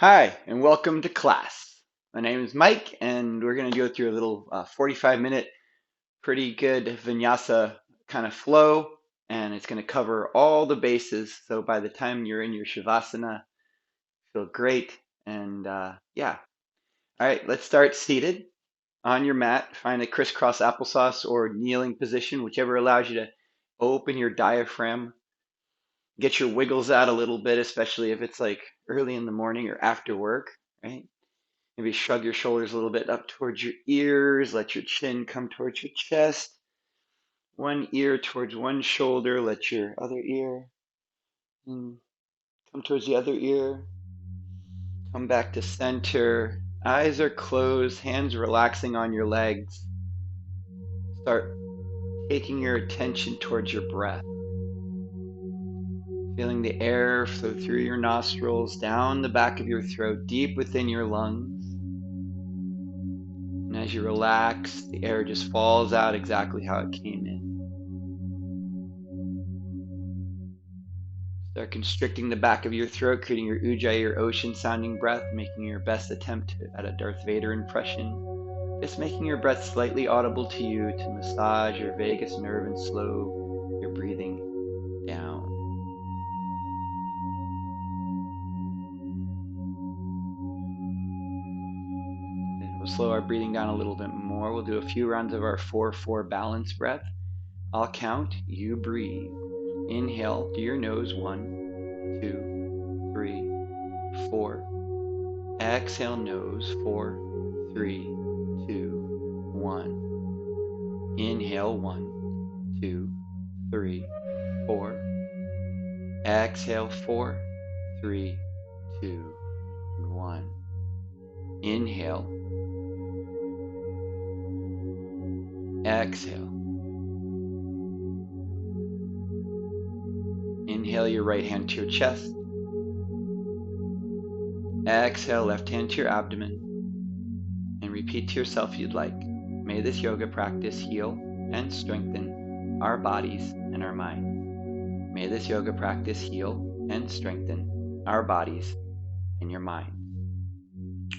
Hi, and welcome to class. My name is Mike, and we're going to go through a little 45-minute, pretty good vinyasa kind of flow, and it's going to cover all the bases. So by the time you're in your shavasana, feel great. And yeah, all right, let's start seated on your mat. Find a crisscross applesauce or kneeling position, whichever allows you to open your diaphragm, get your wiggles out a little bit, especially if it's like early in the morning or after work, right? Maybe shrug your shoulders a little bit up towards your ears. Let your chin come towards your chest. One ear towards one shoulder. Let your other ear come towards the other ear. Come back to center. Eyes are closed. Hands relaxing on your legs. Start taking your attention towards your breath. Feeling the air flow through your nostrils, down the back of your throat, deep within your lungs. And as you relax, the air just falls out exactly how it came in. Start constricting the back of your throat, creating your ujjayi or ocean sounding breath, making your best attempt at a Darth Vader impression. Just making your breath slightly audible to you to massage your vagus nerve and slow your breathing down. And we'll slow our breathing down a little bit more. We'll do a few rounds of our 4-4 balance breath. I'll count, you breathe. Inhale through your nose, 1, 2, 3, 4. Exhale, nose, 4, 3, 2, 1. Inhale, 1, 2, 3, 4. Exhale, 4, 3, 2, 1. Inhale. Exhale. Inhale your right hand to your chest. Exhale, left hand to your abdomen. And repeat to yourself if you'd like. May this yoga practice heal and strengthen our bodies and our mind. May this yoga practice heal and strengthen our bodies and your mind.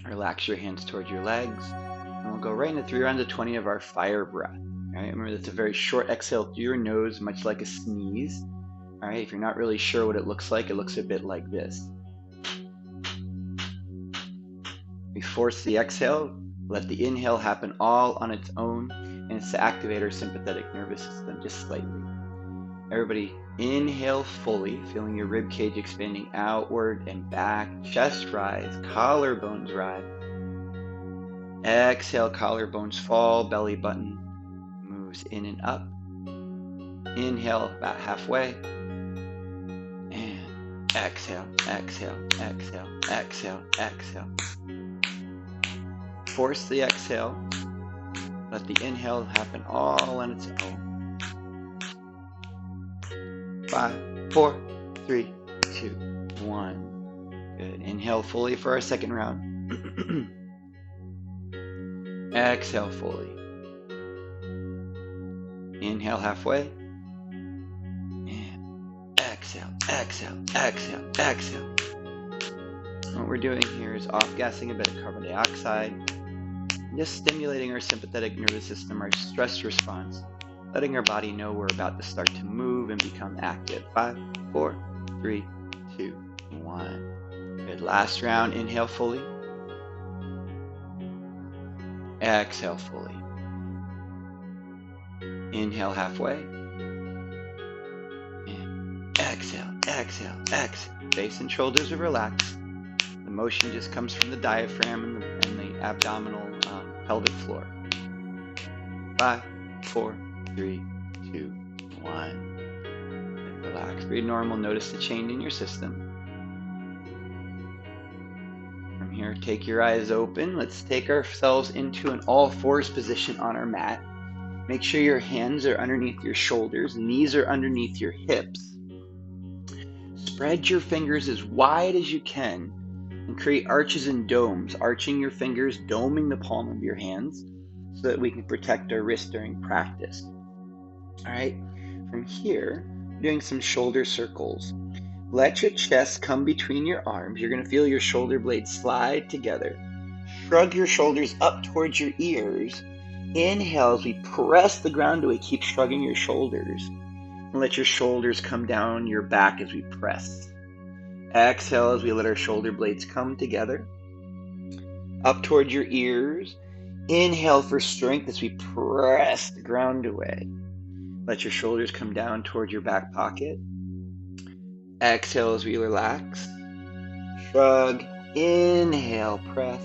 Relax your hands towards your legs. And we'll go right into 3 rounds of 20 of our fire breath. All right, remember that's a very short exhale through your nose, much like a sneeze. All right, if you're not really sure what it looks a bit like this. We force the exhale, let the inhale happen all on its own, and it's to activate our sympathetic nervous system just slightly. Everybody inhale fully, feeling your rib cage expanding outward and back, chest rise, collarbones rise. Exhale, collarbones fall, belly button moves in and up. Inhale about halfway. And exhale, exhale, exhale, exhale, exhale. Force the exhale. Let the inhale happen all on its own. 5, 4, 3, 2, 1. Good. Inhale fully for our second round. Exhale fully. Inhale halfway. And exhale, exhale, exhale, exhale. What we're doing here is off-gassing a bit of carbon dioxide, just stimulating our sympathetic nervous system, our stress response, letting our body know we're about to start to move and become active. 5, 4, 3, 2, 1. Good. Last round. Inhale fully. Exhale fully. Inhale halfway. And exhale, exhale, exhale. Face and shoulders are relaxed. The motion just comes from the diaphragm and the abdominal pelvic floor. 5, 4, 3, 2, 1. And relax. Breathe normal. Notice the change in your system. From here, take your eyes open. Let's take ourselves into an all fours position on our mat. Make sure your hands are underneath your shoulders, knees are underneath your hips. Spread your fingers as wide as you can and create arches and domes, arching your fingers, doming the palm of your hands so that we can protect our wrists during practice. All right, from here, doing some shoulder circles. Let your chest come between your arms. You're going to feel your shoulder blades slide together. Shrug your shoulders up towards your ears. Inhale as we press the ground away. Keep shrugging your shoulders. And let your shoulders come down your back as we press. Exhale as we let our shoulder blades come together. Up towards your ears. Inhale for strength as we press the ground away. Let your shoulders come down towards your back pocket. Exhale as we relax. Shrug. Inhale, press.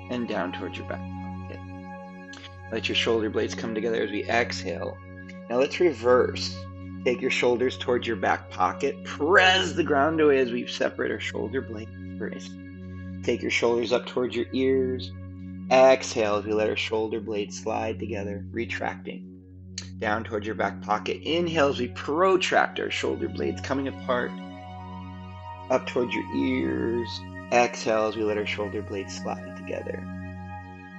And down towards your back pocket. Let your shoulder blades come together as we exhale. Now let's reverse. Take your shoulders towards your back pocket. Press the ground away as we separate our shoulder blades. Brace. Take your shoulders up towards your ears. Exhale as we let our shoulder blades slide together, retracting. Down towards your back pocket. Inhale as we protract our shoulder blades, coming apart. Up towards your ears. Exhale as we let our shoulder blades slide together.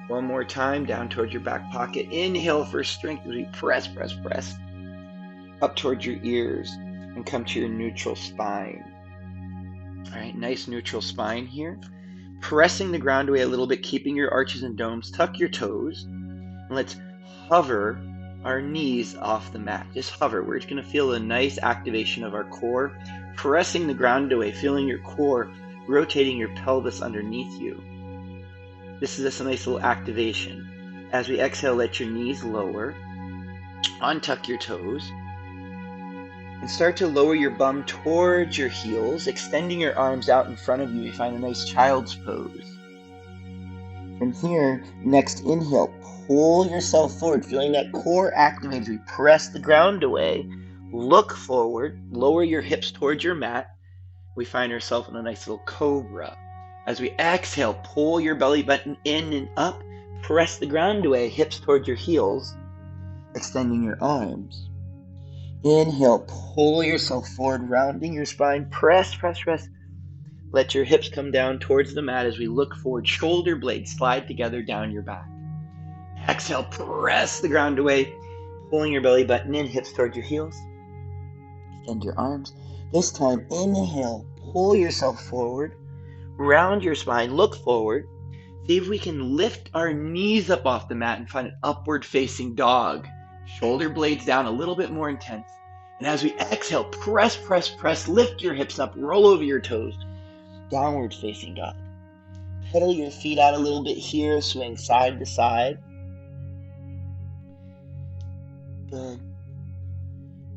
One more time, down towards your back pocket. Inhale for strength as we press, press, press. Up towards your ears and come to your neutral spine. All right, nice neutral spine here. Pressing the ground away a little bit, keeping your arches and domes. Tuck your toes. And let's hover our knees off the mat. Just hover. We're just going to feel a nice activation of our core. Pressing the ground away, feeling your core rotating your pelvis underneath you. This is just a nice little activation. As we exhale, let your knees lower. Untuck your toes. And start to lower your bum towards your heels, extending your arms out in front of you. You find a nice child's pose. From here, next inhale, pull yourself forward, feeling that core activate as we press the ground away. Look forward, lower your hips towards your mat. We find ourselves in a nice little cobra. As we exhale, pull your belly button in and up, press the ground away, hips towards your heels, extending your arms. Inhale, pull yourself forward, rounding your spine, press, press, press. Let your hips come down towards the mat as we look forward, shoulder blades slide together down your back. Exhale, press the ground away, pulling your belly button in, hips towards your heels. Extend your arms. This time, inhale, pull yourself forward, round your spine, look forward. See if we can lift our knees up off the mat and find an upward facing dog. Shoulder blades down a little bit more intense. And as we exhale, press, press, press, lift your hips up, roll over your toes. Downward facing dog. Pedal your feet out a little bit here, swing side to side. Good.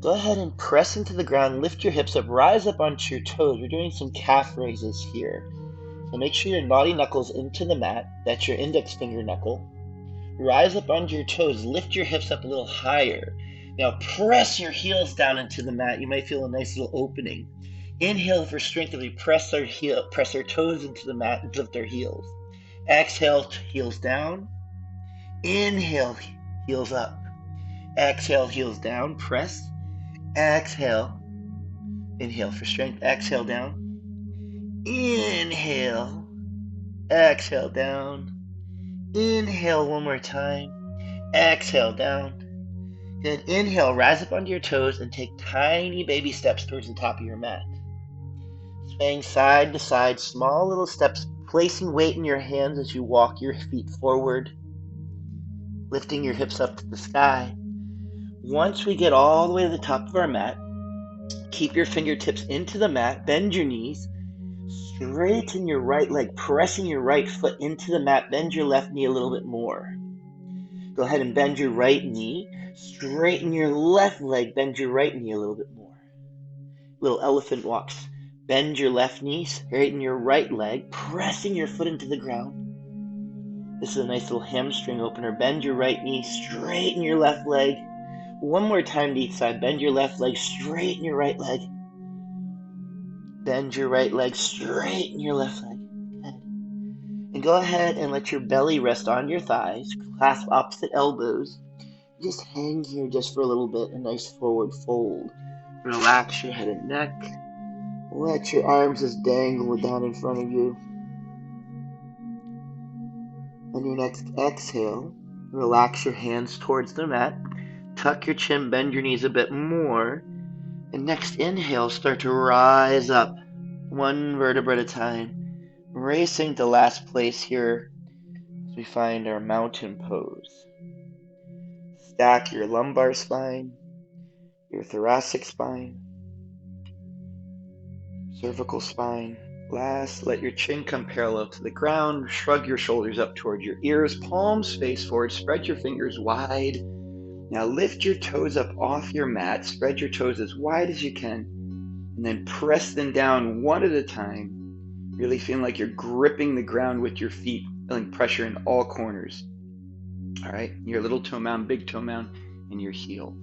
Go ahead and press into the ground, lift your hips up, rise up onto your toes. We're doing some calf raises here. So make sure your naughty knuckles into the mat. That's your index finger knuckle. Rise up onto your toes, lift your hips up a little higher. Now press your heels down into the mat. You might feel a nice little opening. Inhale for strength as we press our toes into the mat and lift our heels. Exhale, heels down. Inhale, heels up. Exhale, heels down, press. Exhale. Inhale for strength. Exhale down. Inhale. Exhale down. Inhale one more time. Exhale down. Good. Inhale, rise up onto your toes and take tiny baby steps towards the top of your mat. Swaying side to side, small little steps, placing weight in your hands as you walk your feet forward, lifting your hips up to the sky. Once we get all the way to the top of our mat, keep your fingertips into the mat, bend your knees, straighten your right leg, pressing your right foot into the mat, bend your left knee a little bit more. Go ahead and bend your right knee, straighten your left leg, bend your right knee a little bit more. Little elephant walks. Bend your left knee, straighten your right leg, pressing your foot into the ground. This is a nice little hamstring opener. Bend your right knee, straighten your left leg. One more time to each side. Bend your left leg, straighten your right leg. Bend your right leg, straighten your left leg. Good. And go ahead and let your belly rest on your thighs. Clasp opposite elbows. Just hang here just for a little bit. A nice forward fold. Relax your head and neck. Let your arms just dangle down in front of you. On your next exhale, relax your hands towards the mat. Tuck your chin, bend your knees a bit more. And next inhale, start to rise up, one vertebra at a time, racing to last place here as we find our mountain pose. Stack your lumbar spine, your thoracic spine, cervical spine. Last, let your chin come parallel to the ground. Shrug your shoulders up toward your ears. Palms face forward. Spread your fingers wide. Now lift your toes up off your mat. Spread your toes as wide as you can. And then press them down one at a time. Really feeling like you're gripping the ground with your feet. Feeling pressure in all corners. All right. Your little toe mound, big toe mound, and your heel.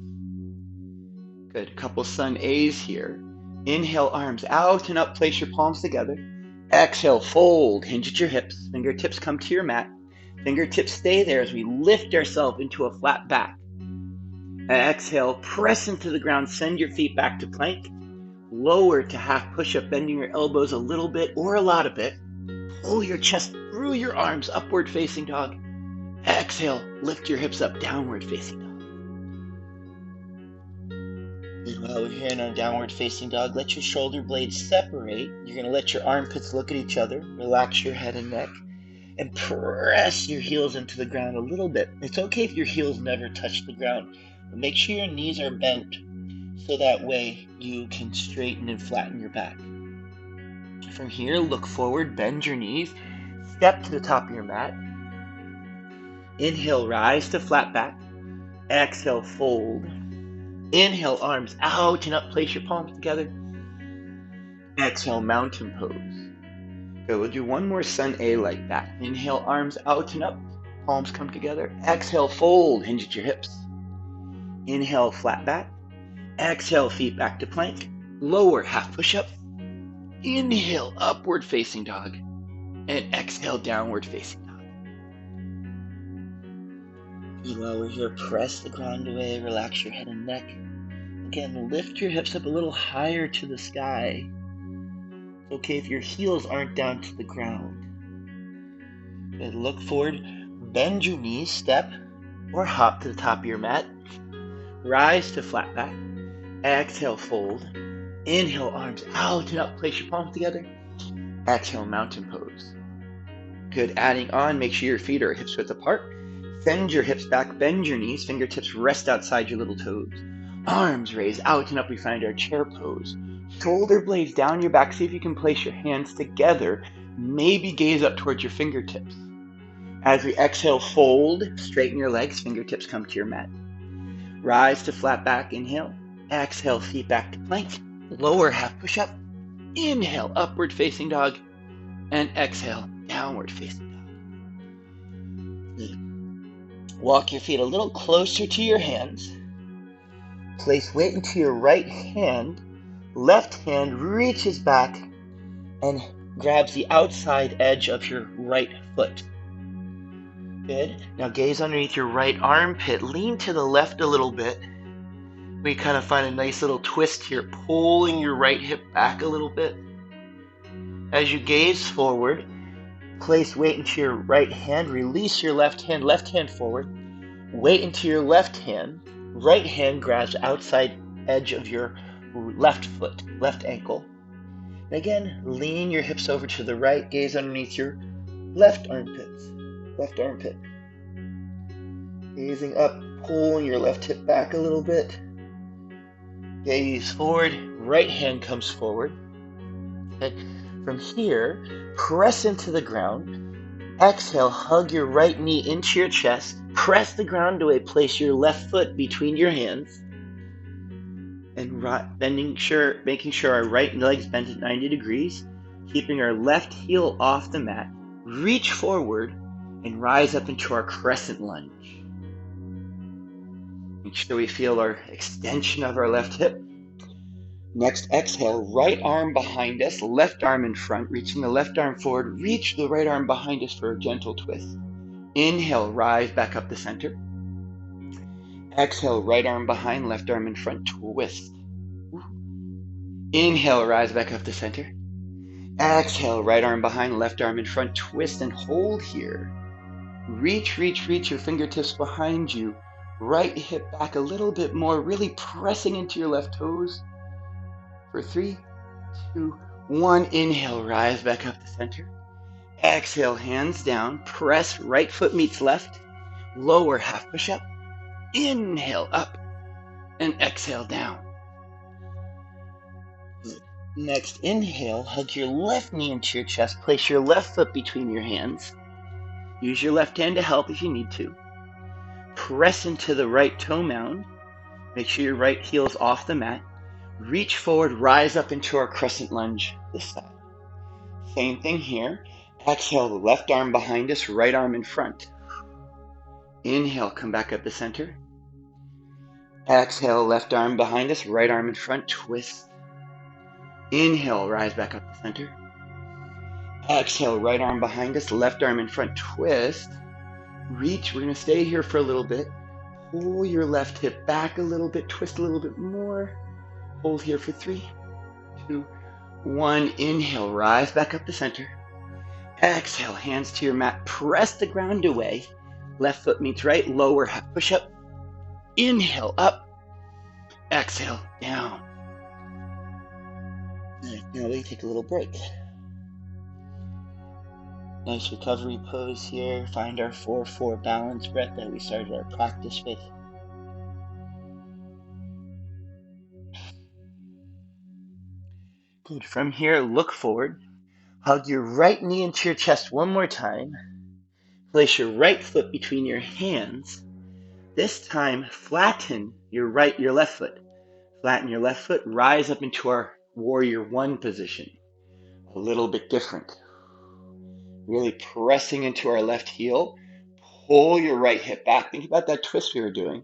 Good. Couple sun A's here. Inhale, arms out and up, place your palms together. Exhale, fold, hinge at your hips. Fingertips come to your mat. Fingertips stay there as we lift ourselves into a flat back. Exhale, press into the ground, send your feet back to plank. Lower to half push-up, bending your elbows a little bit or a lot of it. Pull your chest through your arms, upward facing dog. Exhale, lift your hips up, downward facing dog. And while we're here in our downward facing dog, let your shoulder blades separate. You're going to let your armpits look at each other. Relax your head and neck. And press your heels into the ground a little bit. It's okay if your heels never touch the ground. But make sure your knees are bent so that way you can straighten and flatten your back. From here, look forward, bend your knees. Step to the top of your mat. Inhale, rise to flat back. Exhale, fold. Inhale, arms out and up, place your palms together. Exhale, mountain pose. Good, we'll do one more sun A like that. Inhale, arms out and up, palms come together. Exhale, fold, hinge at your hips. Inhale, flat back. Exhale, feet back to plank. Lower, half push-up. Inhale, upward facing dog. And exhale, downward facing dog. And while we're here, press the ground away, relax your head and neck. Again, lift your hips up a little higher to the sky. It's okay if your heels aren't down to the ground. Good. Look forward, bend your knees, step or hop to the top of your mat. Rise to flat back. Exhale, fold. Inhale, arms out and up, place your palms together. Exhale, mountain pose. Good. Adding on, make sure your feet are hips width apart. Send your hips back, bend your knees, fingertips rest outside your little toes. Arms raise out and up, we find our chair pose. Shoulder blades down your back, see if you can place your hands together. Maybe gaze up towards your fingertips. As we exhale, fold, straighten your legs, fingertips come to your mat. Rise to flat back, inhale. Exhale, feet back to plank. Lower half push-up. Inhale, upward facing dog. And exhale, downward facing dog. Walk your feet a little closer to your hands. Place weight into your right hand. Left hand reaches back and grabs the outside edge of your right foot. Good. Now gaze underneath your right armpit. Lean to the left a little bit. We kind of find a nice little twist here, pulling your right hip back a little bit. As you gaze forward, place weight into your right hand, release your left hand forward, weight into your left hand, right hand grabs outside edge of your left foot, left ankle. And again, lean your hips over to the right, gaze underneath your left armpit. Gazing up, pulling your left hip back a little bit. Gaze forward, right hand comes forward. And from here, press into the ground. Exhale, hug your right knee into your chest. Press the ground away, place your left foot between your hands. And making sure our right leg's bent at 90 degrees. Keeping our left heel off the mat. Reach forward and rise up into our crescent lunge. Make sure we feel our extension of our left hip. Next, exhale, right arm behind us, left arm in front, reaching the left arm forward, reach the right arm behind us for a gentle twist. Inhale, rise back up the center. Exhale, right arm behind, left arm in front, twist. Inhale, rise back up the center. Exhale, right arm behind, left arm in front, twist and hold here. Reach your fingertips behind you. Right hip back a little bit more, really pressing into your left toes. for 3, 2, 1. Inhale, rise back up to center. Exhale, hands down. Press, right foot meets left. Lower half push-up. Inhale, up. And exhale, down. Next, inhale, hug your left knee into your chest. Place your left foot between your hands. Use your left hand to help if you need to. Press into the right toe mound. Make sure your right heel is off the mat. Reach forward, rise up into our crescent lunge this side. Same thing here. Exhale, the left arm behind us, right arm in front. Inhale, come back up to center. Exhale, left arm behind us, right arm in front, twist. Inhale, rise back up to center. Exhale, right arm behind us, left arm in front, twist. Reach, we're going to stay here for a little bit. Pull your left hip back a little bit, twist a little bit more. Hold here for 3, 2, 1. Inhale, rise back up to center. Exhale, hands to your mat, press the ground away. Left foot meets right, lower half push up. Inhale, up. Exhale, down. All right, now we take a little break. Nice recovery pose here. Find our 4-4 balance breath that we started our practice with. Good. From here, look forward. Hug your right knee into your chest one more time. Place your right foot between your hands. This time, flatten your left foot. Flatten your left foot. Rise up into our warrior one position. A little bit different. Really pressing into our left heel. Pull your right hip back. Think about that twist we were doing.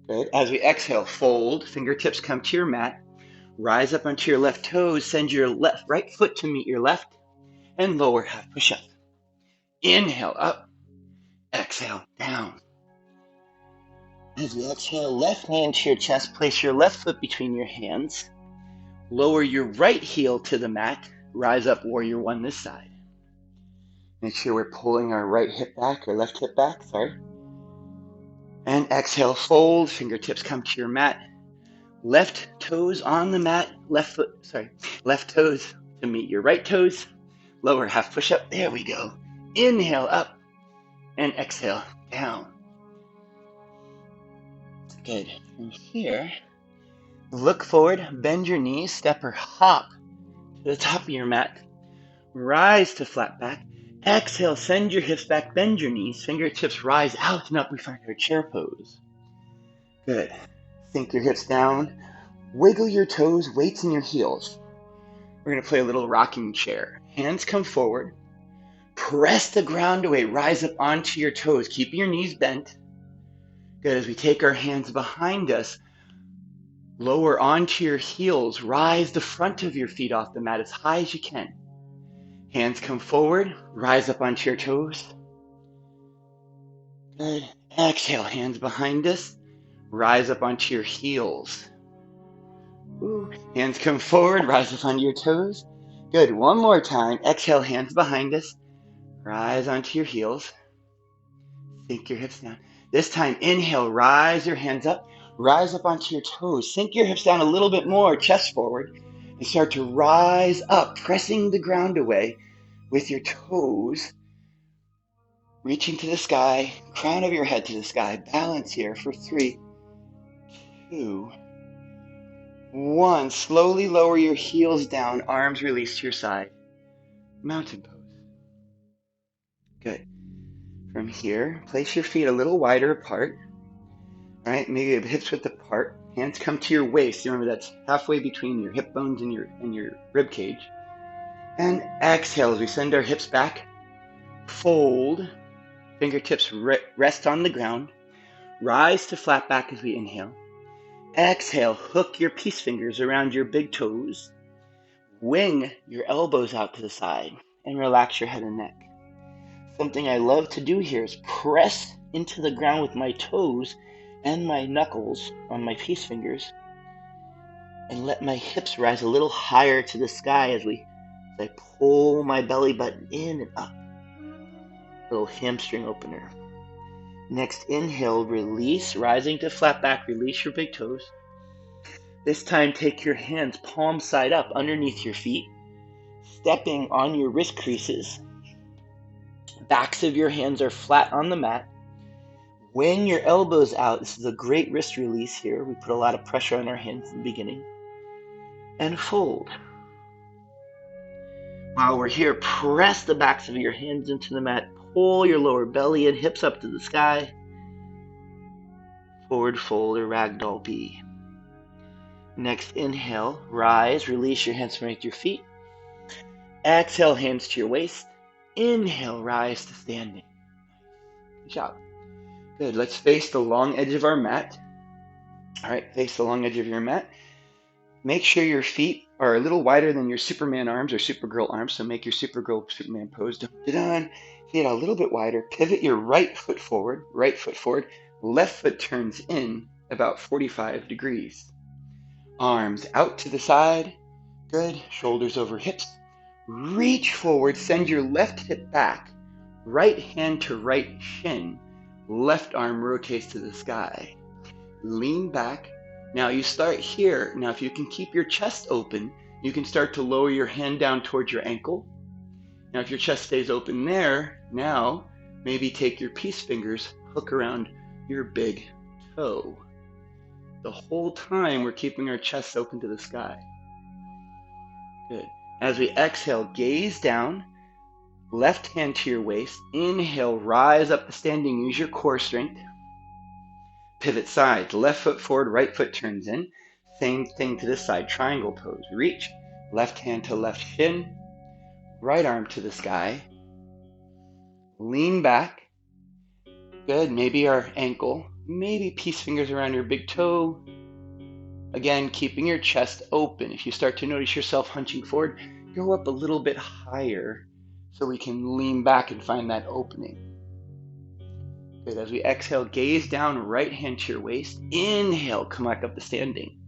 Good. As we exhale, fold. Fingertips come to your mat. Rise up onto your left toes. Send your right foot to meet your left. And lower half push up. Inhale, up. Exhale, down. As you exhale, left knee into your chest. Place your left foot between your hands. Lower your right heel to the mat. Rise up, warrior one this side. Make sure we're pulling our right hip back, or left hip back, sorry. And exhale, fold. Fingertips come to your mat. Left toes on the mat. Left toes to meet your right toes. Lower half push up. There we go. Inhale, up. And exhale, down. Good. From here, look forward, bend your knees, step or hop to the top of your mat. Rise to flat back. Exhale, send your hips back, bend your knees, fingertips rise out and up. We find our chair pose. Good. Sink your hips down. Wiggle your toes, weights in your heels. We're going to play a little rocking chair. Hands come forward. Press the ground away. Rise up onto your toes, keeping your knees bent. Good. As we take our hands behind us, lower onto your heels. Rise the front of your feet off the mat as high as you can. Hands come forward. Rise up onto your toes. Good. Exhale, hands behind us. Rise up onto your heels. Ooh. Hands come forward. Rise up onto your toes. Good. One more time. Exhale, hands behind us. Rise onto your heels. Sink your hips down. This time, inhale, rise your hands up. Rise up onto your toes. Sink your hips down a little bit more, chest forward. And start to rise up, pressing the ground away with your toes. Reaching to the sky, crown of your head to the sky. Balance here for 3, 2, 1. Slowly lower your heels down, arms release to your side. Mountain pose. Good. From here, place your feet a little wider apart. All right, maybe your hips width apart. Hands come to your waist. Remember that's halfway between your hip bones and your rib cage. And exhale as we send our hips back. Fold. Fingertips rest on the ground. Rise to flat back as we inhale. Exhale, hook your peace fingers around your big toes. Wing your elbows out to the side and relax your head and neck. Something I love to do here is press into the ground with my toes and my knuckles on my peace fingers and let my hips rise a little higher to the sky as I pull my belly button in and up. Little hamstring opener. Next, inhale, release, rising to flat back, release your big toes. This time, take your hands palm side up underneath your feet, stepping on your wrist creases. Backs of your hands are flat on the mat. When your elbows out, this is a great wrist release here. We put a lot of pressure on our hands in the beginning. And fold. While we're here, press the backs of your hands into the mat. Pull your lower belly and hips up to the sky. Forward fold or ragdoll B. Next, inhale, rise, release your hands from your feet. Exhale, hands to your waist. Inhale, rise to standing. Good job. Good. Let's face the long edge of our mat. All right, face the long edge of your mat. Make sure your feet are a little wider than your Superman arms or Supergirl arms, so make your Supergirl, Superman pose. Feet a little bit wider. Pivot your right foot forward. Left foot turns in about 45 degrees. Arms out to the side. Good. Shoulders over hips. Reach forward. Send your left hip back. Right hand to right shin. Left arm rotates to the sky. Lean back. Now you start here. Now if you can keep your chest open, you can start to lower your hand down towards your ankle. Now if your chest stays open there, now maybe take your peace fingers, hook around your big toe. The whole time we're keeping our chest open to the sky. Good. As we exhale, gaze down, left hand to your waist. Inhale, rise up to standing, use your core strength. Pivot sides, left foot forward, right foot turns in. Same thing to this side, triangle pose. Reach, left hand to left shin, right arm to the sky. Lean back. Good, maybe our ankle, maybe peace fingers around your big toe. Again, keeping your chest open. If you start to notice yourself hunching forward, go up a little bit higher so we can lean back and find that opening. Good. As we exhale, gaze down, right hand to your waist. Inhale, come back up to standing.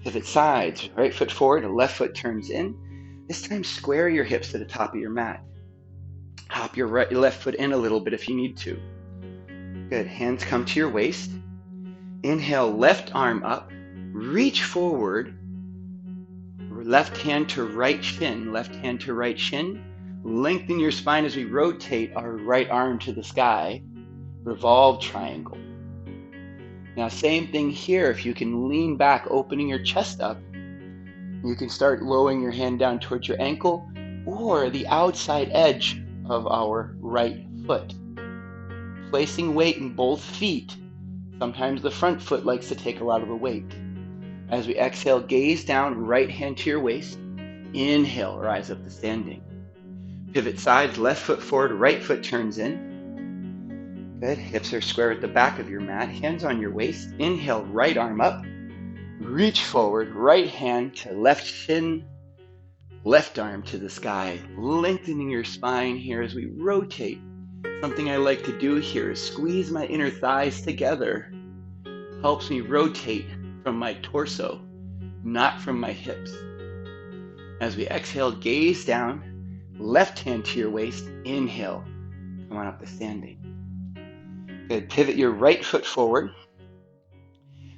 Pivot sides, right foot forward, left foot turns in. This time, square your hips to the top of your mat. Hop your left foot in a little bit if you need to. Good. Hands come to your waist. Inhale, left arm up. Reach forward. Left hand to right shin. Left hand to right shin. Lengthen your spine as we rotate our right arm to the sky. Revolve triangle. Now same thing here. If you can lean back, opening your chest up, you can start lowering your hand down towards your ankle or the outside edge of our right foot. Placing weight in both feet. Sometimes the front foot likes to take a lot of the weight. As we exhale, gaze down, right hand to your waist. Inhale, rise up to standing. Pivot sides, left foot forward, right foot turns in. Good. Hips are square at the back of your mat. Hands on your waist. Inhale, right arm up. Reach forward, right hand to left shin, left arm to the sky. Lengthening your spine here as we rotate. Something I like to do here is squeeze my inner thighs together. Helps me rotate from my torso, not from my hips. As we exhale, gaze down, left hand to your waist. Inhale, come on up to standing. Good. Pivot your right foot forward.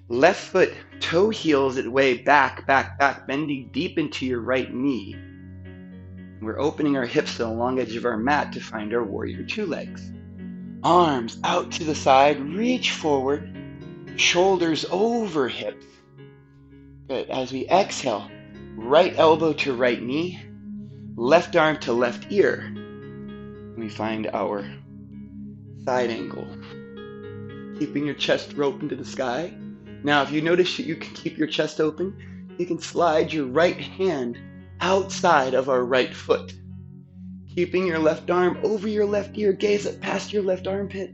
Left foot, toe heels it way back, bending deep into your right knee. We're opening our hips to the long edge of our mat to find our warrior two legs. Arms out to the side, reach forward, shoulders over hips. Good. As we exhale, right elbow to right knee, left arm to left ear. And we find our side angle. Keeping your chest open to the sky. Now, if you notice that you can keep your chest open, you can slide your right hand outside of our right foot. Keeping your left arm over your left ear, gaze up past your left armpit.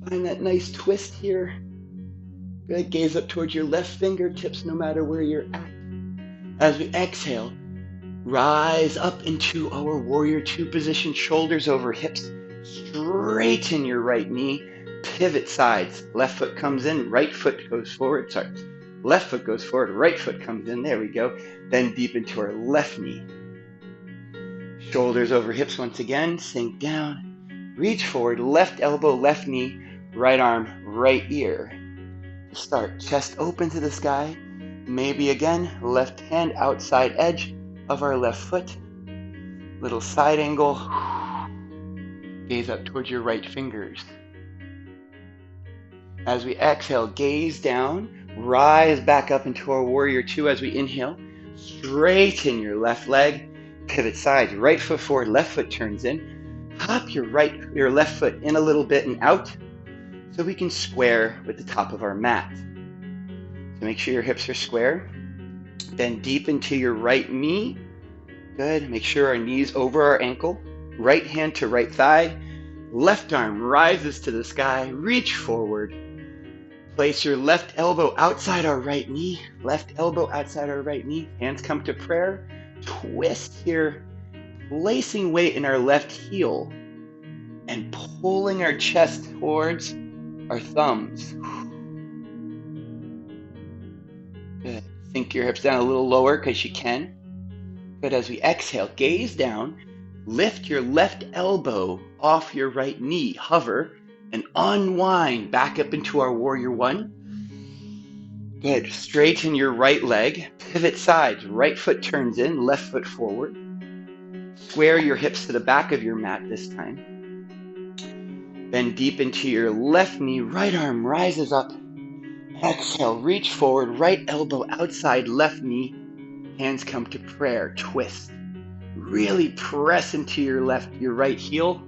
Find that nice twist here. Good. Gaze up towards your left fingertips no matter where you're at. As we exhale, rise up into our warrior two position, shoulders over hips. Straighten your right knee. Pivot sides. Left foot comes in, right foot goes forward. Left foot goes forward, right foot comes in. There we go. Bend deep into our left knee. Shoulders over hips once again. Sink down. Reach forward. Left elbow, left knee. Right arm, right ear. Start. Chest open to the sky. Maybe again, left hand outside edge of our left foot. Little side angle. Gaze up towards your right fingers. As we exhale, gaze down, rise back up into our warrior two as we inhale. Straighten your left leg, pivot sides, right foot forward, left foot turns in. Hop your left foot in a little bit and out so we can square with the top of our mat. So make sure your hips are square. Bend deep into your right knee. Good. Make sure our knee's over our ankle. Right hand to right thigh. Left arm rises to the sky. Reach forward. Place your left elbow outside our right knee. Left elbow outside our right knee. Hands come to prayer. Twist here. Placing weight in our left heel. And pulling our chest towards our thumbs. Good. Sink your hips down a little lower because you can. Good. As we exhale, gaze down. Lift your left elbow off your right knee. Hover and unwind back up into our warrior one. Good. Straighten your right leg. Pivot sides. Right foot turns in. Left foot forward. Square your hips to the back of your mat this time. Bend deep into your left knee. Right arm rises up. Exhale. Reach forward. Right elbow outside left knee. Hands come to prayer. Twist. Really press into your right heel.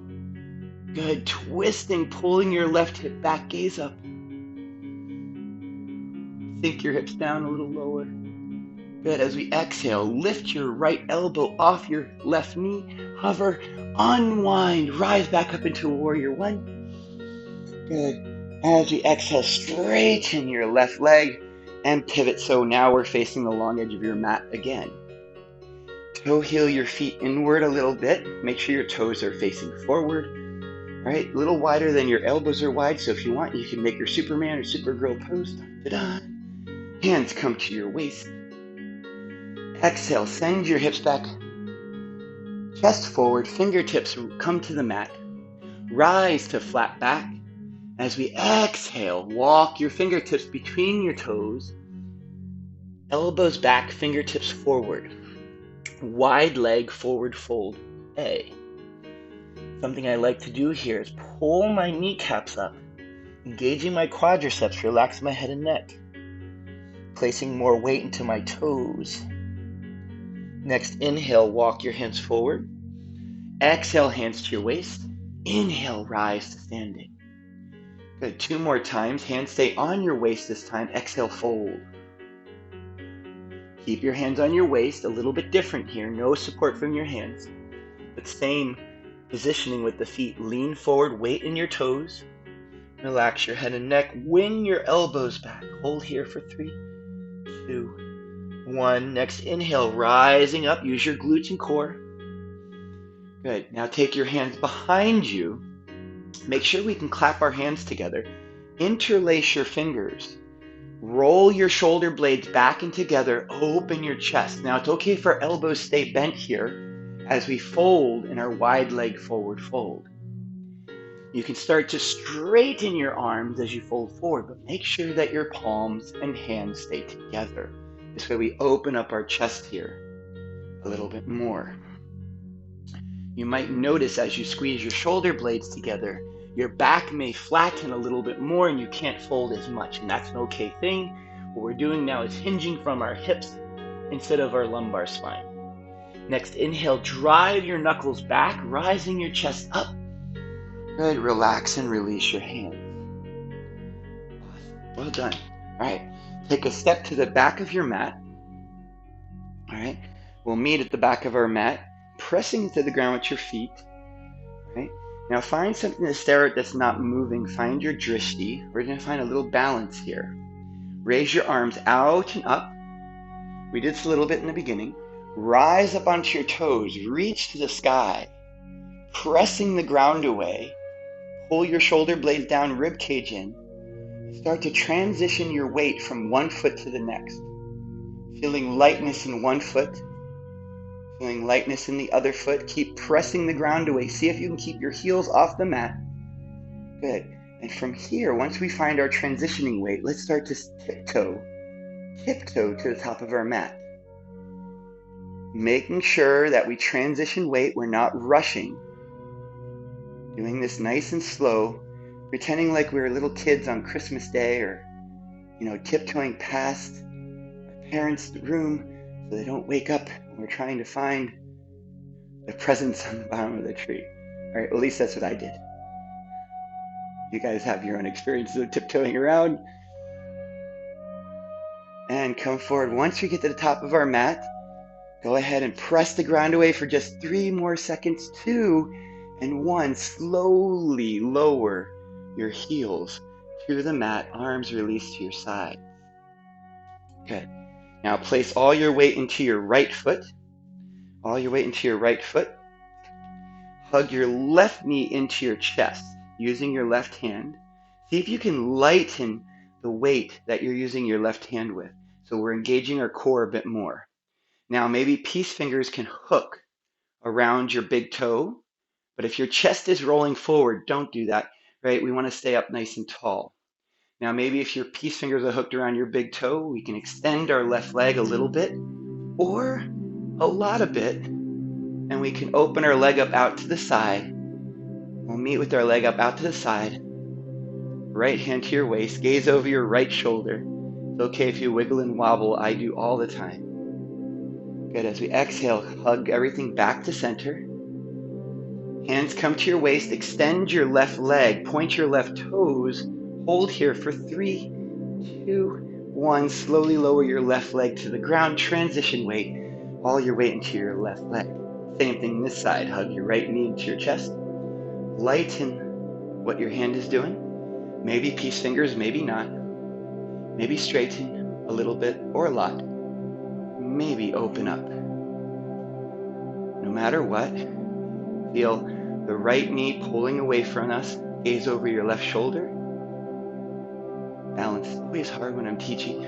Good. Twisting, pulling your left hip back, gaze up. Sink your hips down a little lower. Good. As we exhale, lift your right elbow off your left knee. Hover, unwind, rise back up into warrior one. Good. As we exhale, straighten your left leg and pivot. So now we're facing the long edge of your mat again. Toe heel your feet inward a little bit. Make sure your toes are facing forward. All right, a little wider than your elbows are wide. So if you want, you can make your Superman or Supergirl pose. Ta-da! Hands come to your waist. Exhale, send your hips back. Chest forward, fingertips come to the mat. Rise to flat back. As we exhale, walk your fingertips between your toes. Elbows back, fingertips forward. Wide leg forward fold A. Something I like to do here is pull my kneecaps up, engaging my quadriceps, relax my head and neck, placing more weight into my toes. Next, inhale, walk your hands forward. Exhale, hands to your waist. Inhale, rise to standing. Good. 2 more times. Hands stay on your waist this time. Exhale, fold. Keep your hands on your waist, a little bit different here. No support from your hands, but same positioning with the feet. Lean forward, weight in your toes. Relax your head and neck. Wing your elbows back. Hold here for 3, 2, 1. Next, inhale, rising up. Use your glutes and core. Good. Now take your hands behind you. Make sure we can clap our hands together. Interlace your fingers. Roll your shoulder blades back and together. Open your chest. Now it's okay for elbows stay bent here as we fold in our wide leg forward fold. You can start to straighten your arms as you fold forward, but make sure that your palms and hands stay together. This way we open up our chest here a little bit more. You might notice as you squeeze your shoulder blades together, your back may flatten a little bit more and you can't fold as much, and that's an okay thing. What we're doing now is hinging from our hips instead of our lumbar spine. Next, inhale, drive your knuckles back, rising your chest up. Good, relax and release your hands. Awesome. Well done. All right, take a step to the back of your mat. All right, we'll meet at the back of our mat, pressing into the ground with your feet. All right. Now find something to stare at that's not moving. Find your drishti. We're going to find a little balance here. Raise your arms out and up. We did this a little bit in the beginning. Rise up onto your toes. Reach to the sky. Pressing the ground away. Pull your shoulder blades down, rib cage in. Start to transition your weight from one foot to the next. Feeling lightness in one foot. Feeling lightness in the other foot. Keep pressing the ground away. See if you can keep your heels off the mat. Good. And from here, once we find our transitioning weight, let's start to tiptoe tiptoe to the top of our mat, making sure that we transition weight. We're not rushing, doing this nice and slow, pretending like we were little kids on Christmas Day, or tiptoeing past our parents' room so they don't wake up when we're trying to find the presents on the bottom of the tree. All right, at least that's what I did. You guys have your own experiences of tiptoeing around. And come forward. Once we get to the top of our mat, go ahead and press the ground away for just 3 more seconds. 2 and 1. Slowly lower your heels to the mat, arms released to your side. Good. Now place all your weight into your right foot. All your weight into your right foot. Hug your left knee into your chest using your left hand. See if you can lighten the weight that you're using your left hand with. So we're engaging our core a bit more. Now maybe peace fingers can hook around your big toe, but if your chest is rolling forward, don't do that, right? We want to stay up nice and tall. Now maybe if your peace fingers are hooked around your big toe, we can extend our left leg a little bit or a lot of bit, and we can open our leg up out to the side. We'll meet with our leg up out to the side, right hand to your waist, gaze over your right shoulder. It's okay if you wiggle and wobble, I do all the time. Good, as we exhale, hug everything back to center. Hands come to your waist, extend your left leg, point your left toes, hold here for 3, 2, 1. Slowly lower your left leg to the ground, transition weight, all your weight into your left leg. Same thing this side, hug your right knee into your chest. Lighten what your hand is doing. Maybe peace fingers, maybe not. Maybe straighten a little bit or a lot. Maybe open up. No matter what, feel the right knee pulling away from us. Gaze over your left shoulder. Balance is always hard when I'm teaching.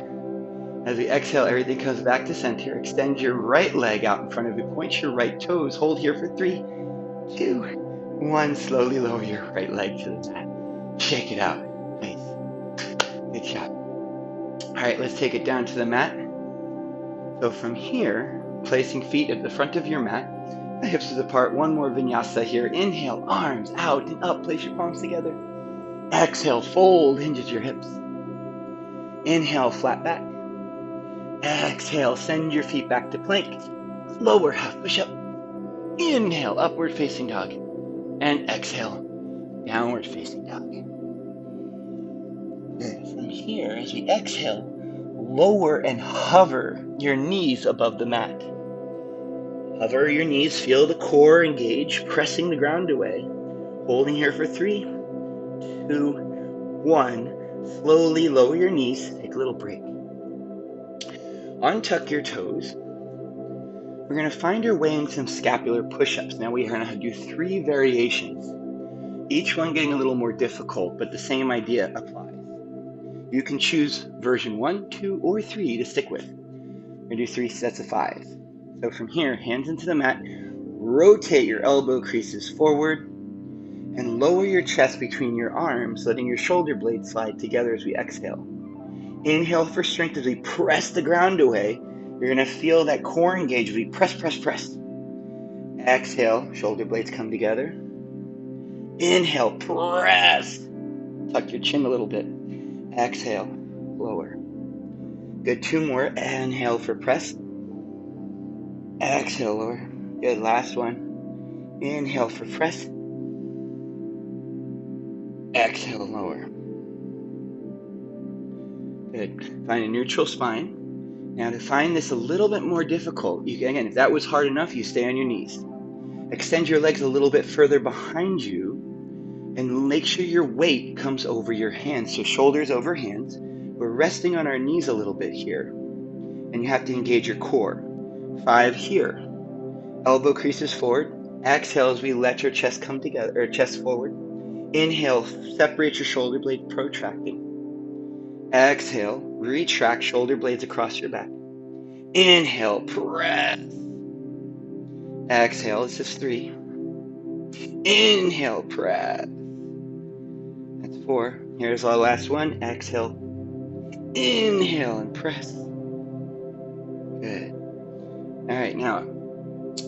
As we exhale, everything comes back to center. Extend your right leg out in front of you. Point your right toes. Hold here for 3, 2, 1. Slowly lower your right leg to the mat. Shake it out. Nice. Good job. All right, let's take it down to the mat. So from here, placing feet at the front of your mat, the hips is apart. One more vinyasa here. Inhale, arms out and up. Place your palms together. Exhale, fold, hinges your hips. Inhale, flat back. Exhale, send your feet back to plank. Lower half push-up. Inhale, upward facing dog. And exhale, downward facing dog. From here, as we exhale, lower and hover your knees above the mat. Hover your knees, feel the core engage, pressing the ground away. Holding here for 3, 2, 1. Slowly lower your knees, take a little break. Untuck your toes. We're going to find our way in some scapular push-ups. Now we're going to do 3 variations, each one getting a little more difficult, but the same idea applies. You can choose version 1, 2, or 3 to stick with. We're going to do 3 sets of 5. So from here, hands into the mat, rotate your elbow creases forward, and lower your chest between your arms, letting your shoulder blades slide together as we exhale. Inhale for strength as we press the ground away. You're going to feel that core engage as we press, press, press. Exhale, shoulder blades come together. Inhale, press. Tuck your chin a little bit. Exhale, lower. Good, 2 more. Inhale for press. Exhale, lower. Good, last one. Inhale for press. Exhale, lower. Good. Find a neutral spine. Now to find this a little bit more difficult, again, if that was hard enough, you stay on your knees. Extend your legs a little bit further behind you and make sure your weight comes over your hands. So shoulders over hands. We're resting on our knees a little bit here, and you have to engage your core. 5 here. Elbow creases forward. Exhale as we let your chest come together, or chest forward. Inhale, separate your shoulder blade, protracting. Exhale, retract shoulder blades across your back. Inhale, press. Exhale, this is 3. Inhale, press. That's 4. Here's our last one. Exhale, inhale, and press. All right, now,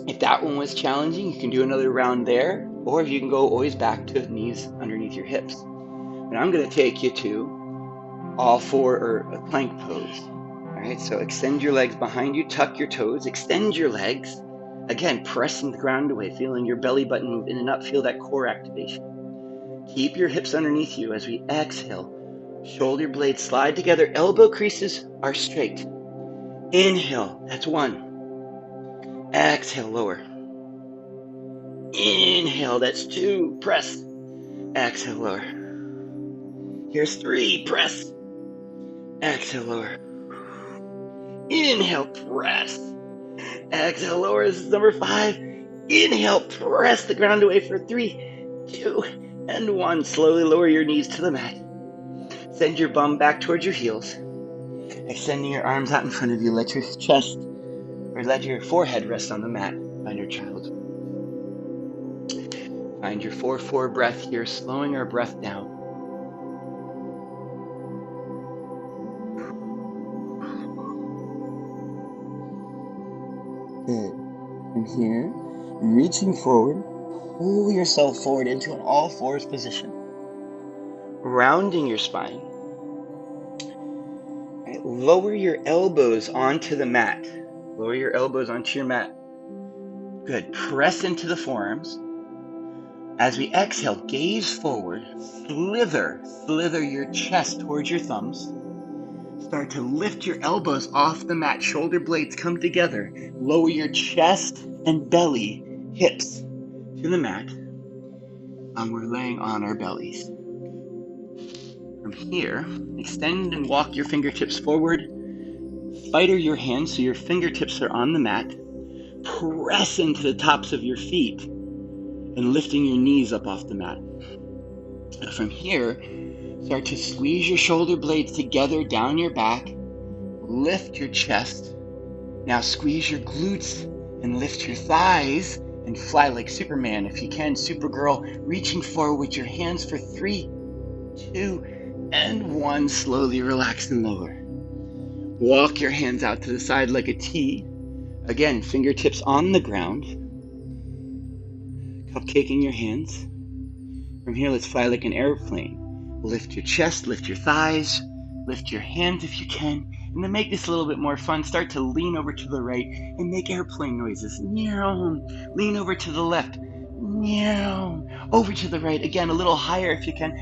if that one was challenging, you can do another round there, or you can go always back to knees underneath your hips. And I'm going to take you to all four or a plank pose. All right, so extend your legs behind you, tuck your toes, extend your legs. Again, pressing the ground away, feeling your belly button move in and up, feel that core activation. Keep your hips underneath you as we exhale. Shoulder blades slide together, elbow creases are straight. Inhale, that's 1. Exhale, lower. Inhale, that's 2. Press. Exhale, lower. Here's 3. Press. Exhale, lower. Inhale, press. Exhale, lower. This is number 5. Inhale, press the ground away for 3, 2, and 1. Slowly lower your knees to the mat. Send your bum back towards your heels. Extending your arms out in front of you. Let your chest or let your forehead rest on the mat. Find your child's pose. Find your 4-4 breath here, slowing our breath down. Good. From here, reaching forward, pull yourself forward into an all fours position. Rounding your spine. Right, lower your elbows onto the mat. Lower your elbows onto your mat. Good. Press into the forearms. As we exhale, gaze forward. Slither your chest towards your thumbs. Start to lift your elbows off the mat. Shoulder blades come together. Lower your chest and belly, hips to the mat. And we're laying on our bellies. From here, extend and walk your fingertips forward. Spider your hands so your fingertips are on the mat. Press into the tops of your feet and lifting your knees up off the mat. From here, start to squeeze your shoulder blades together down your back. Lift your chest. Now squeeze your glutes and lift your thighs and fly like Superman if you can. Supergirl, reaching forward with your hands for 3, 2, and 1. Slowly relax and lower. Walk your hands out to the side like a T. Again, fingertips on the ground. Cupcaking your hands. From here, let's fly like an airplane. Lift your chest, lift your thighs, lift your hands if you can. And to make this a little bit more fun, start to lean over to the right and make airplane noises. Lean over to the left. Over to the right. Again, a little higher if you can.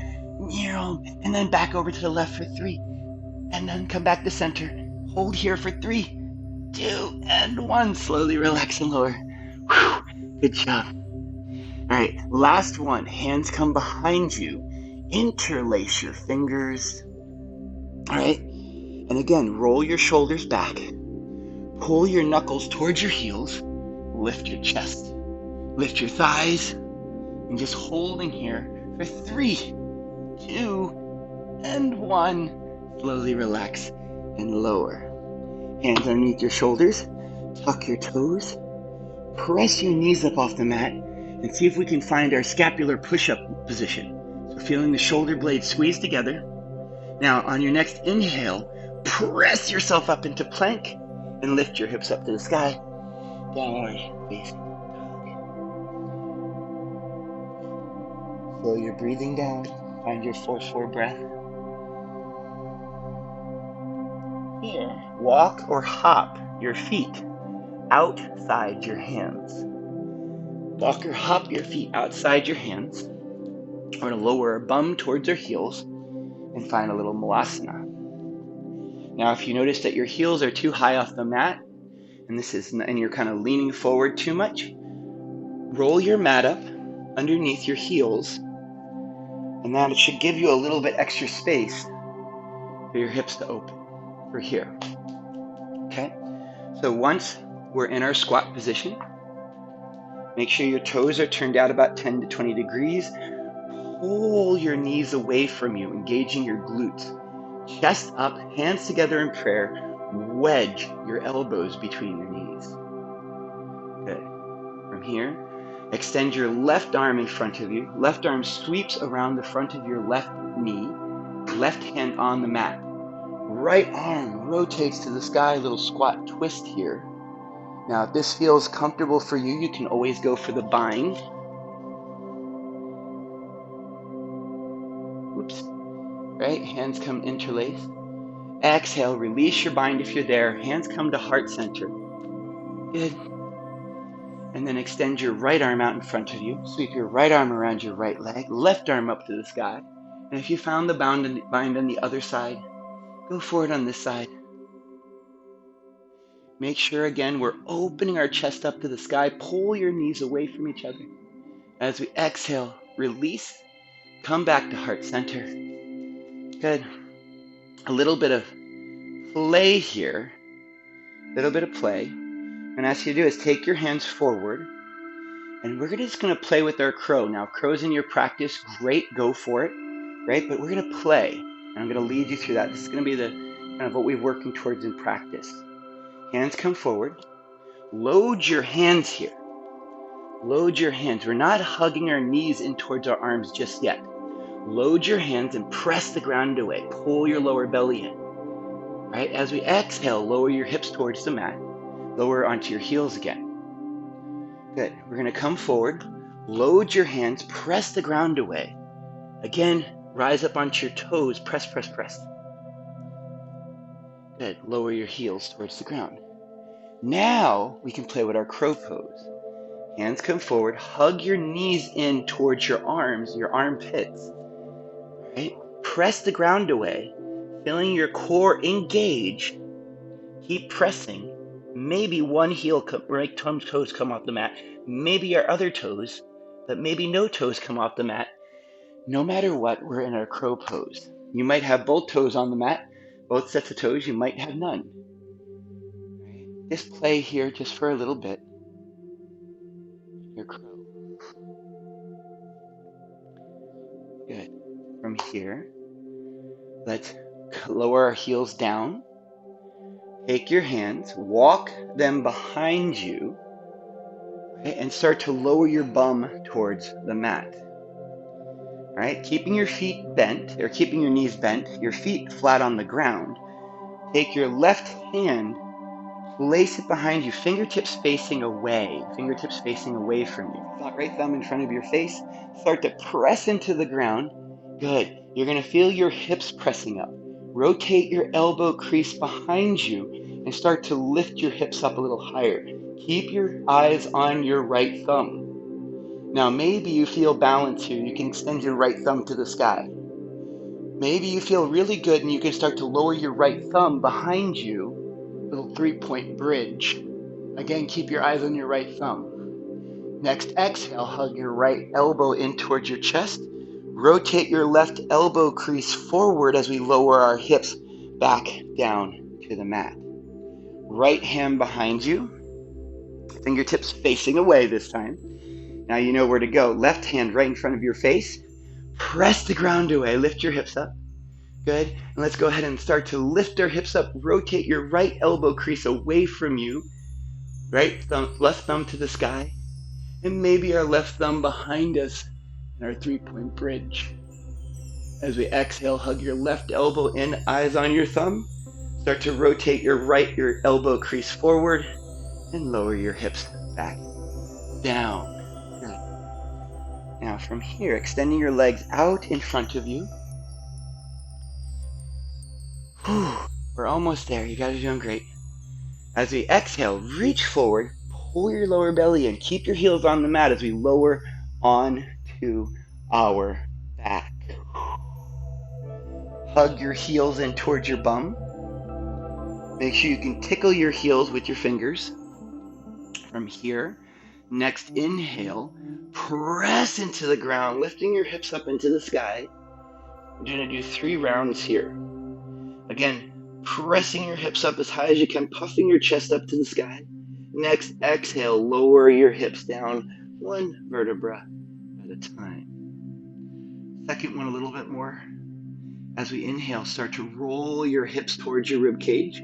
And then back over to the left for 3. And then come back to center. Hold here for 3, 2, and 1. Slowly relax and lower. Whew. Good job. All right, last one. Hands come behind you. Interlace your fingers. All right, and again, roll your shoulders back. Pull your knuckles towards your heels. Lift your chest. Lift your thighs. And just holding here for 3, 2, and 1. Slowly relax and lower. Hands underneath your shoulders. Tuck your toes. Press your knees up off the mat. And see if we can find our scapular push-up position. So feeling the shoulder blades squeeze together. Now on your next inhale, press yourself up into plank and lift your hips up to the sky. Downward facing dog. Slow your breathing down. Find your 4-4 breath. Here, walk or hop your feet outside your hands. Walk or hop your feet outside your hands. We're going to lower our bum towards our heels and find a little malasana. Now, if you notice that your heels are too high off the mat, and you're kind of leaning forward too much, roll your mat up underneath your heels, and that should give you a little bit extra space for your hips to open for here. Okay? So once we're in our squat position, make sure your toes are turned out about 10 to 20 degrees. Pull your knees away from you, engaging your glutes. Chest up, hands together in prayer. Wedge your elbows between your knees. Good. From here, extend your left arm in front of you. Left arm sweeps around the front of your left knee. Left hand on the mat. Right arm rotates to the sky, little squat twist here. Now, if this feels comfortable for you, you can always go for the bind. Whoops. Right? Hands come interlaced. Exhale, release your bind if you're there. Hands come to heart center. Good. And then extend your right arm out in front of you. Sweep your right arm around your right leg, left arm up to the sky. And if you found the bind on the other side, go for it on this side. Make sure, again, we're opening our chest up to the sky. Pull your knees away from each other. As we exhale, release, come back to heart center. Good. A little bit of play here. A little bit of play. And ask you to do is take your hands forward. And we're just going to play with our crow. Now, crow's in your practice. Great, go for it. Right? But we're going to play. And I'm going to lead you through that. This is going to be the kind of what we're working towards in practice. Hands come forward. Load your hands here. Load your hands. We're not hugging our knees in towards our arms just yet. Load your hands and press the ground away. Pull your lower belly in. Right? As we exhale, lower your hips towards the mat. Lower onto your heels again. Good. We're going to come forward. Load your hands. Press the ground away. Again, rise up onto your toes. Press, press, press. Good. Lower your heels towards the ground. Now we can play with our crow pose. Hands come forward. Hug your knees in towards your arms, your armpits. Right? Press the ground away, feeling your core engaged. Keep pressing. Maybe one heel, right toes come off the mat. Maybe your other toes, but maybe no toes come off the mat. No matter what, we're in our crow pose. You might have both toes on the mat, both sets of toes. You might have none. Right? Just play here just for a little bit. Your crow. Good. From here, let's lower our heels down. Take your hands, walk them behind you, right, and start to lower your bum towards the mat. All right, keeping your feet bent, or keeping your knees bent, your feet flat on the ground. Take your left hand, place it behind you, fingertips facing away from you. Right thumb in front of your face. Start to press into the ground. Good. You're going to feel your hips pressing up. Rotate your elbow crease behind you and start to lift your hips up a little higher. Keep your eyes on your right thumb. Now, maybe you feel balance here. You can extend your right thumb to the sky. Maybe you feel really good and you can start to lower your right thumb behind you. Little 3-point bridge. Again, keep your eyes on your right thumb. Next, exhale, hug your right elbow in towards your chest. Rotate your left elbow crease forward as we lower our hips back down to the mat. Right hand behind you. Fingertips facing away this time. Now you know where to go. Left hand right in front of your face. Press the ground away. Lift your hips up. Good. And let's go ahead and start to lift our hips up. Rotate your right elbow crease away from you. Right thumb, left thumb to the sky. And maybe our left thumb behind us in our 3-point bridge. As we exhale, hug your left elbow in, eyes on your thumb. Start to rotate your elbow crease forward and lower your hips back down. Good. Now from here, extending your legs out in front of you. We're almost there. You guys are doing great. As we exhale, reach forward, pull your lower belly in. Keep your heels on the mat as we lower onto our back. Hug your heels in towards your bum. Make sure you can tickle your heels with your fingers. From here, next inhale, press into the ground, lifting your hips up into the sky. We're going to do 3 rounds here. Again, pressing your hips up as high as you can, puffing your chest up to the sky. Next, exhale, lower your hips down 1 vertebra at a time. Second one a little bit more. As we inhale, start to roll your hips towards your rib cage.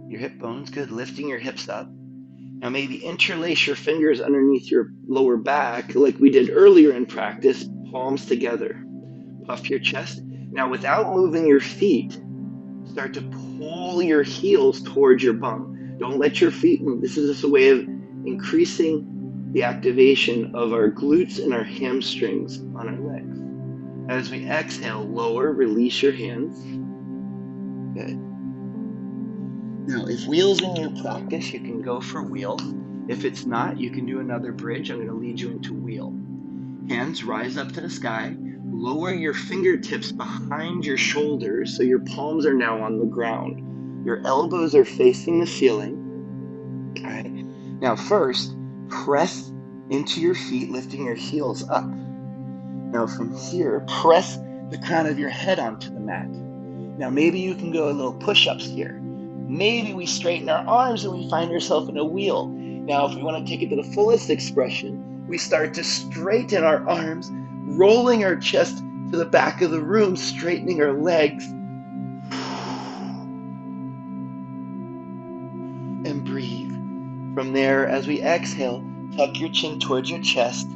Your hip bones, good, lifting your hips up. Now maybe interlace your fingers underneath your lower back like we did earlier in practice, palms together. Puff your chest. Now without moving your feet, start to pull your heels towards your bum. Don't let your feet move. This is just a way of increasing the activation of our glutes and our hamstrings on our legs. As we exhale, lower, release your hands. Good. Now, if wheel's in your practice, you can go for wheel. If it's not, you can do another bridge. I'm going to lead you into wheel. Hands rise up to the sky. Lower your fingertips behind your shoulders so your palms are now on the ground. Your elbows are facing the ceiling. All right. Now, first, press into your feet, lifting your heels up. Now, from here, press the crown of your head onto the mat. Now, maybe you can go a little push-ups here. Maybe we straighten our arms and we find ourselves in a wheel. Now, if we want to take it to the fullest expression, we start to straighten our arms, rolling our chest to the back of the room, straightening our legs. And breathe. From there, as we exhale, tuck your chin towards your chest.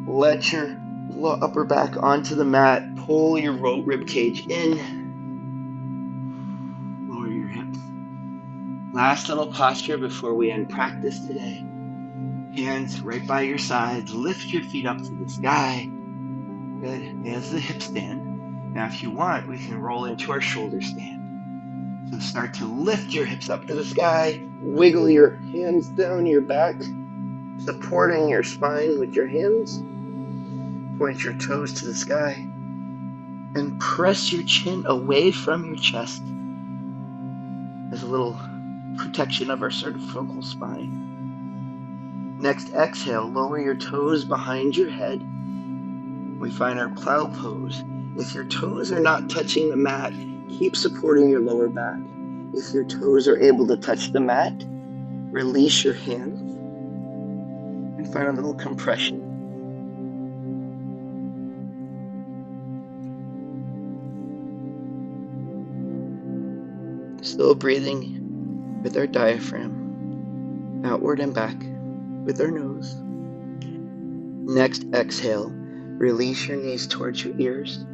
Let your upper back onto the mat. Pull your rib cage in. Lower your hips. Last little posture before we end practice today. Hands right by your sides. Lift your feet up to the sky. Good. As the hip stand. Now, if you want, we can roll into our shoulder stand. So start to lift your hips up to the sky. Wiggle your hands down your back, supporting your spine with your hands. Point your toes to the sky. And press your chin away from your chest as a little protection of our cervical spine. Next, exhale, lower your toes behind your head. We find our plow pose. If your toes are not touching the mat, keep supporting your lower back. If your toes are able to touch the mat, release your hands and find a little compression. Still breathing with our diaphragm, outward and back with our nose. Next, exhale, release your knees towards your ears.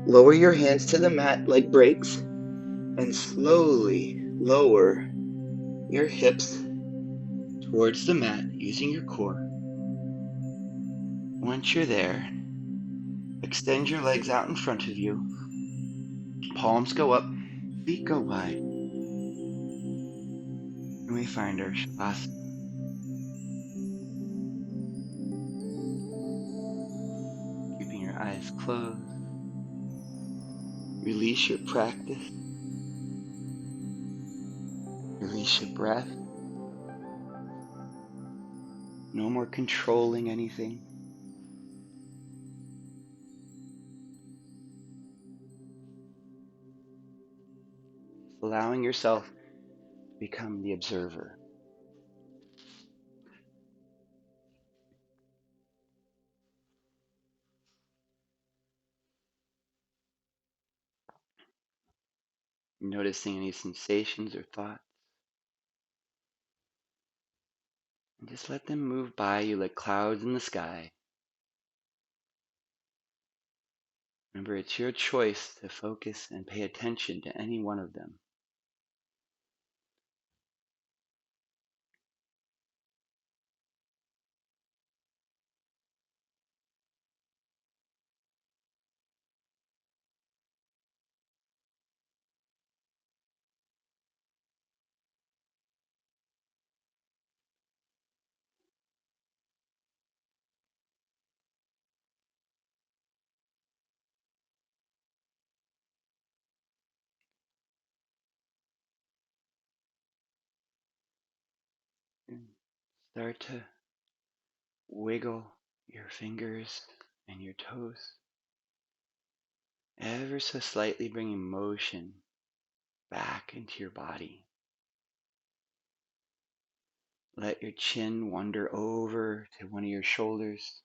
Lower your hands to the mat like brakes and slowly lower your hips towards the mat using your core. Once you're there, extend your legs out in front of you. Palms go up, feet go wide. And we find our Shavasana. Keeping your eyes closed. Release your practice. Release your breath. No more controlling anything. Allowing yourself to become the observer. Noticing any sensations or thoughts. And just let them move by you like clouds in the sky. Remember, it's your choice to focus and pay attention to any one of them. And start to wiggle your fingers and your toes, ever so slightly bringing motion back into your body. Let your chin wander over to one of your shoulders.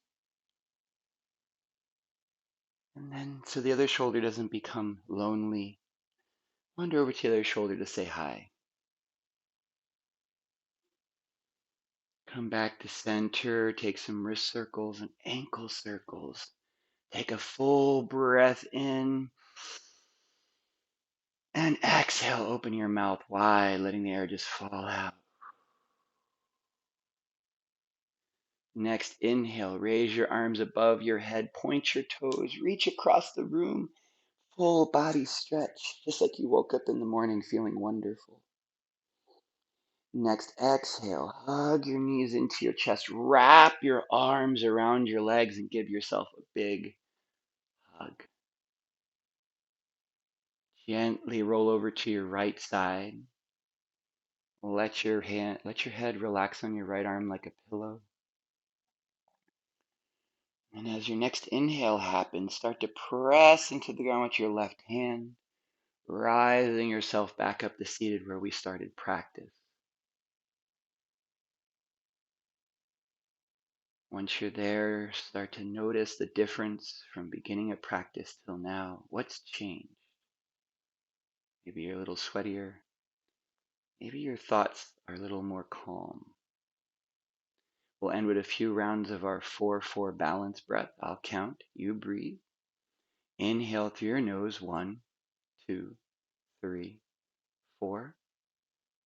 And then, so the other shoulder doesn't become lonely, wander over to the other shoulder to say hi. Come back to center, take some wrist circles and ankle circles. Take a full breath in And exhale, open your mouth wide, letting the air just fall out. Next, inhale, raise your arms above your head, point your toes, reach across the room, full body stretch, just like you woke up in the morning feeling wonderful. Next, exhale, hug your knees into your chest, wrap your arms around your legs, and give yourself a big hug. Gently roll over to your right side. Let your head relax on your right arm like a pillow. And as your next inhale happens, start to press into the ground with your left hand, rising yourself back up to seated where we started practice. Once you're there, start to notice the difference from beginning of practice till now. What's changed? Maybe you're a little sweatier. Maybe your thoughts are a little more calm. We'll end with a few rounds of our 4-4 balance breath. I'll count. You breathe. Inhale through your nose. 1, 2, 3, 4.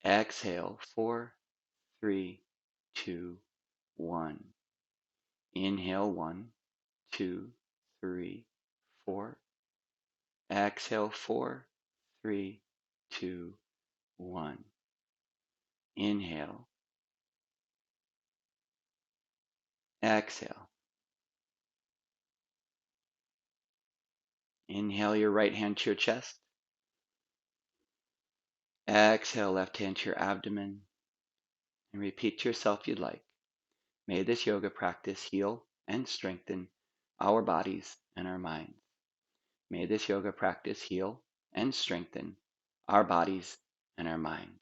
Exhale. 4, 3, 2, 1. Inhale. 1, 2, 3, 4. Exhale. 4, 3, 2, 1. Inhale. Exhale. Inhale your right hand to your chest. Exhale left hand to your abdomen. And repeat to yourself if you'd like. May this yoga practice heal and strengthen our bodies and our minds. May this yoga practice heal and strengthen our bodies and our minds.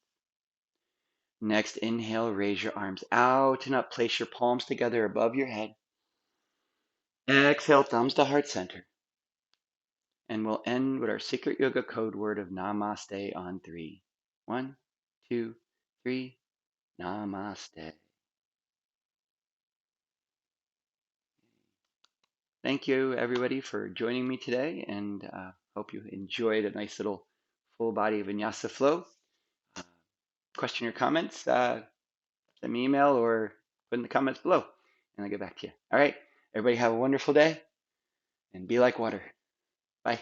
Next, inhale, raise your arms out and up. Place your palms together above your head. Exhale, thumbs to heart center. And we'll end with our secret yoga code word of namaste on 3. 1, 2, 3. Namaste. Thank you, everybody, for joining me today, and hope you enjoyed a nice little full body vinyasa flow. Question or comments, send me an email or put in the comments below, and I'll get back to you. All right, everybody have a wonderful day, and be like water. Bye.